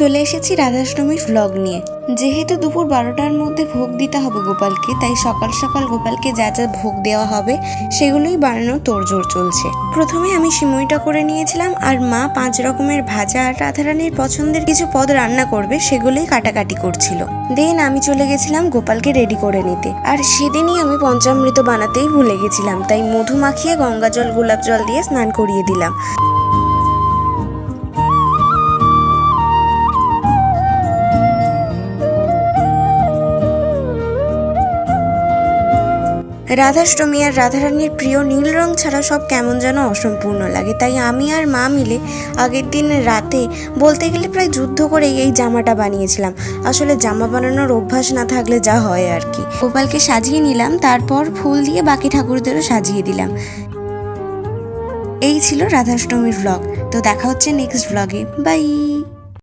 চলে এসেছি রাধাষ্টমীর ভ্লগ নিয়ে। যেহেতু দুপুর 12টার মধ্যে ভোগ দিতে হবে গোপালকে, তাই সকাল সকাল গোপালকে যা যা ভোগ দেওয়া হবে সেগুলোই বানানোর তোড়জোড় চলছে। প্রথমে আমি সিমুইটা করে নিয়েছিলাম, আর মা 5 রকমের ভাজা আর রাধারানীর পছন্দের কিছু পদ রান্না করবে সেগুলোই কাটাকাটি করছিল। দেন আমি চলে গেছিলাম গোপালকে রেডি করে নিতে। আর সেদিনই আমি পঞ্চামৃত বানাতেই ভুলে গেছিলাম, তাই মধু মাখিয়ে গঙ্গা জল গোলাপ জল দিয়ে স্নান করিয়ে দিলাম। রাধাষ্টমী আর রাধারানীর প্রিয় নীল রং ছাড়া সব কেমন যেন অসম্পূর্ণ লাগে, তাই আমি আর মা মিলে আগের দিন রাতে বলতে গেলে প্রায় যুদ্ধ করে এই জামাটা বানিয়েছিলাম। আসলে জামা বানানোর অভ্যাস না থাকলে যা হয় আর কি। গোপালকে সাজিয়ে নিলাম, তারপর ফুল দিয়ে বাকি ঠাকুরদেরও সাজিয়ে দিলাম। এই ছিল রাধাষ্টমীর ভ্লগ। তো দেখা হচ্ছে নেক্সট ভ্লগে। বাই।